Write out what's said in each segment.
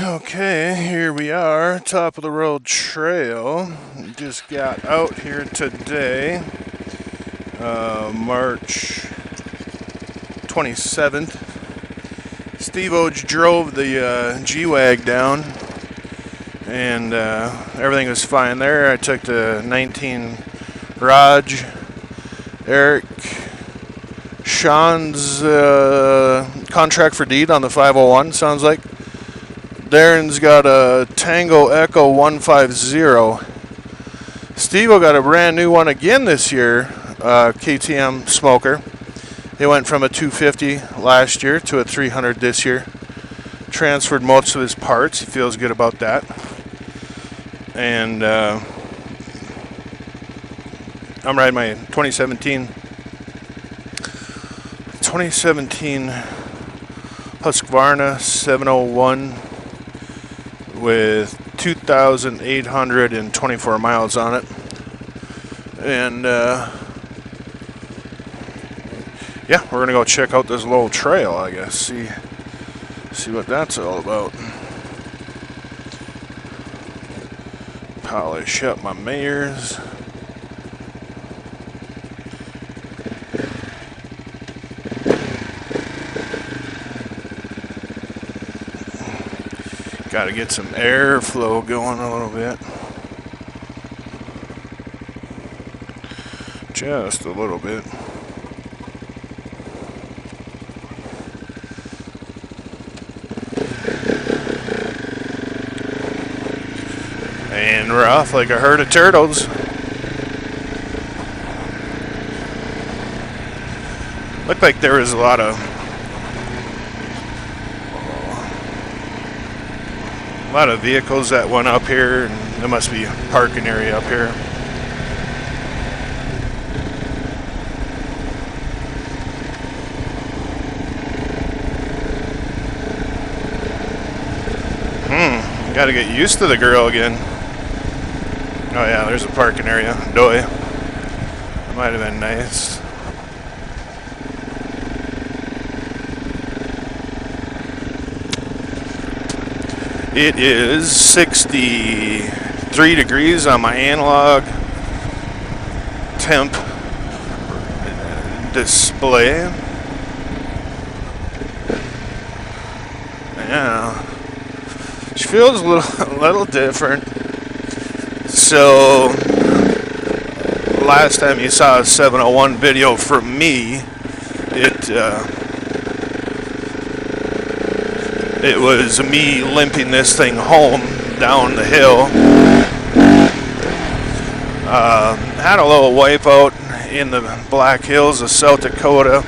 Okay, here we are, top of the road trail. Just got out here today, March 27th. Steve Oj drove the G-Wag down, and everything was fine there. I took the 19 Raj, Eric, Sean's contract for deed on the 501, sounds like. Darren's got a Tango Echo 150. Steve-O got a brand new one again this year, KTM smoker. He went from a 250 last year to a 300 this year. Transferred most of his parts. He feels good about that. And I'm riding my 2017 Husqvarna 701 with 2,824 miles on it. And yeah, we're gonna go check out this little trail, I guess. See what that's all about. Polish up my mirrors. Got to get some airflow going a little bit. Just a little bit. And we're off like a herd of turtles. Looked like there was a lot of vehicles that went up here, and there must be a parking area up here. Gotta get used to the grill again. Oh yeah, there's a parking area. Doy. That might have been nice. It is 63 degrees on my analog temp display. Yeah, she feels a little different. So last time you saw a 701 video from me, it was me limping this thing home down the hill. Had a little wipeout in the Black Hills of South Dakota.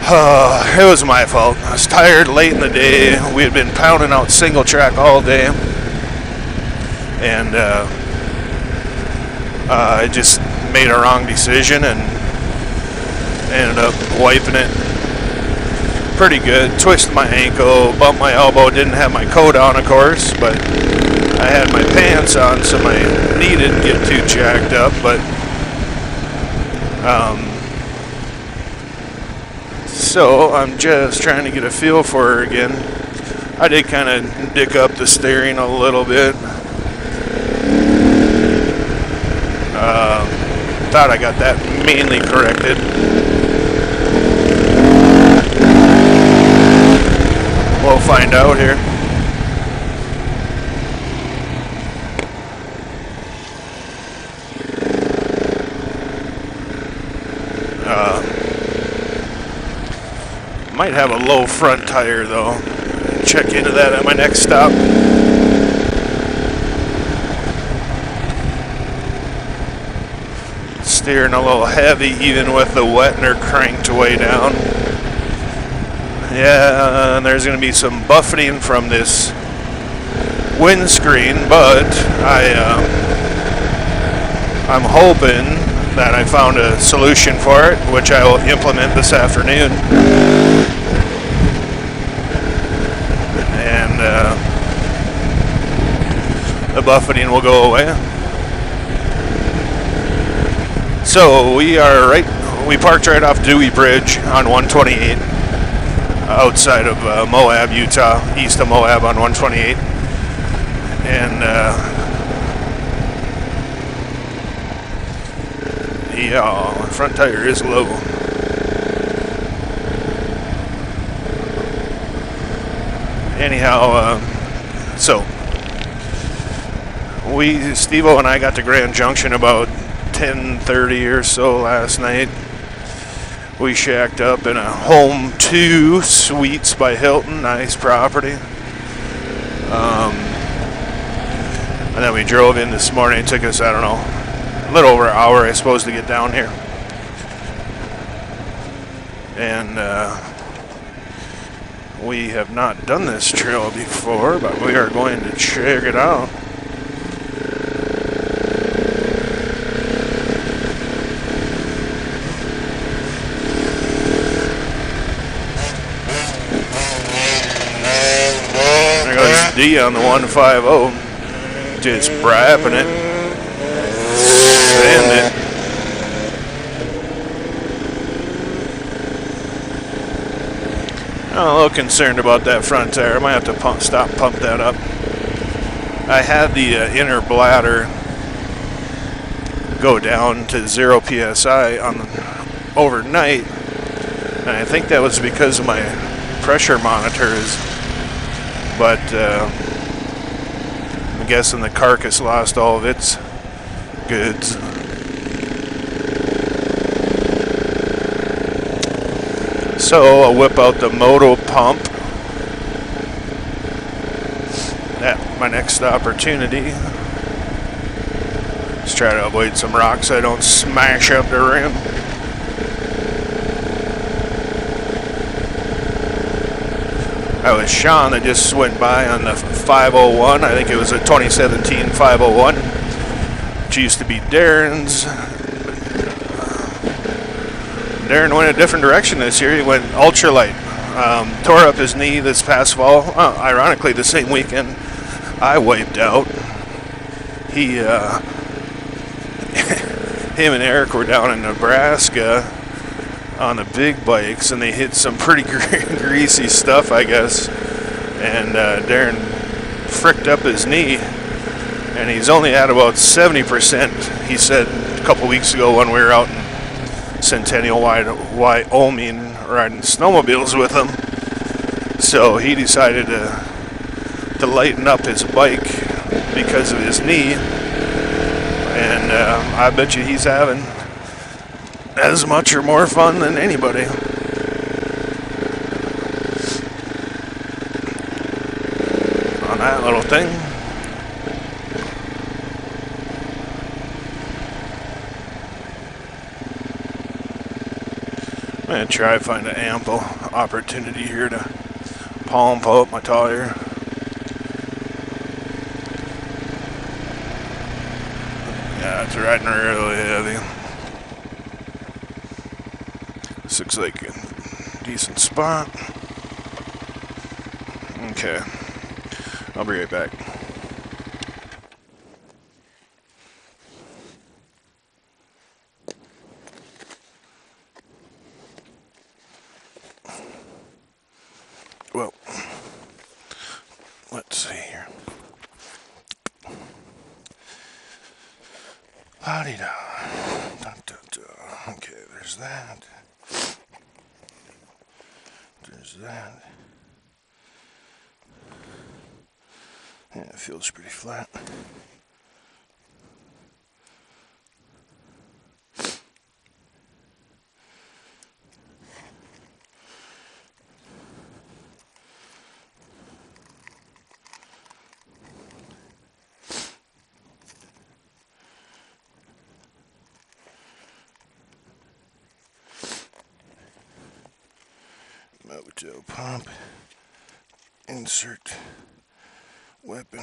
It was my fault. I was tired late in the day. We had been pounding out single track all day. And I just made a wrong decision and ended up wiping it pretty good. Twisted my ankle, bumped my elbow, didn't have my coat on, of course, but I had my pants on, so my knee didn't get too jacked up. But so I'm just trying to get a feel for her again. I did kind of dick up the steering a little bit. Thought I got that mainly corrected. We'll find out here. Might have a low front tire though. Check into that at my next stop. Steering a little heavy even with the Wetner cranked way down. Yeah, and there's going to be some buffeting from this windscreen, but I'm hoping that I found a solution for it, which I will implement this afternoon. And the buffeting will go away. So we parked right off Dewey Bridge on 128. outside of Moab, Utah, east of Moab on 128. And yeah, front tire is low. Anyhow, so Steve-O and I got to Grand Junction about 10:30 or so last night. We shacked up in a Home 2 Suites by Hilton, nice property. And then we drove in this morning. It took us, I don't know, a little over an hour, I suppose, to get down here. And we have not done this trail before, but we are going to check it out. There goes D on the 150. Just brapping it. Sand it. I'm a little concerned about that front tire. I might have to pump that up. I had the inner bladder go down to 0 psi overnight, and I think that was because of my pressure monitors. But I'm guessing the carcass lost all of its goods. So I'll whip out the moto pump at my next opportunity. Just try to avoid some rocks so I don't smash up the rim. I was Sean that just went by on the 501. I think it was a 2017 501, which used to be Darren's. Darren went a different direction this year. He went ultralight. Tore up his knee this past fall. Ironically, the same weekend I wiped out. Him and Eric were down in Nebraska on the big bikes, and they hit some pretty greasy stuff, I guess. And Darren fricked up his knee, and he's only at about 70%. He said a couple weeks ago when we were out in Centennial, Wyoming, riding snowmobiles with him. So he decided to lighten up his bike because of his knee, and I bet you he's having as much or more fun than anybody. On that little thing. I'm going to try to find an ample opportunity here to pump up my tire. Yeah, it's riding really heavy. This looks like a decent spot. Okay, I'll be right back. Well, let's see here. La-di-da. Okay, there's that. There's that. Yeah, it feels pretty flat. Moto pump, insert weapon,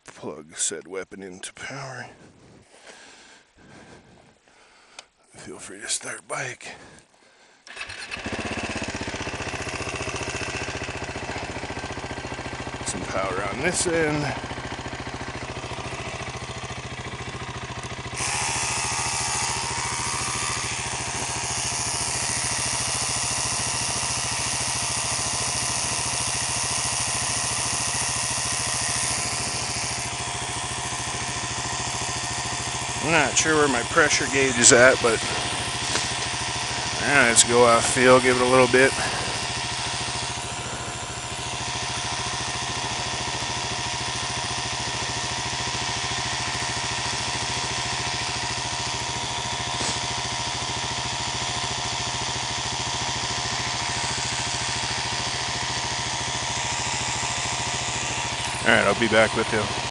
plug said weapon into power. Feel free to start bike. Some power on this end. I'm not sure where my pressure gauge is at, but let's go off feel, give it a little bit. All right, I'll be back with you.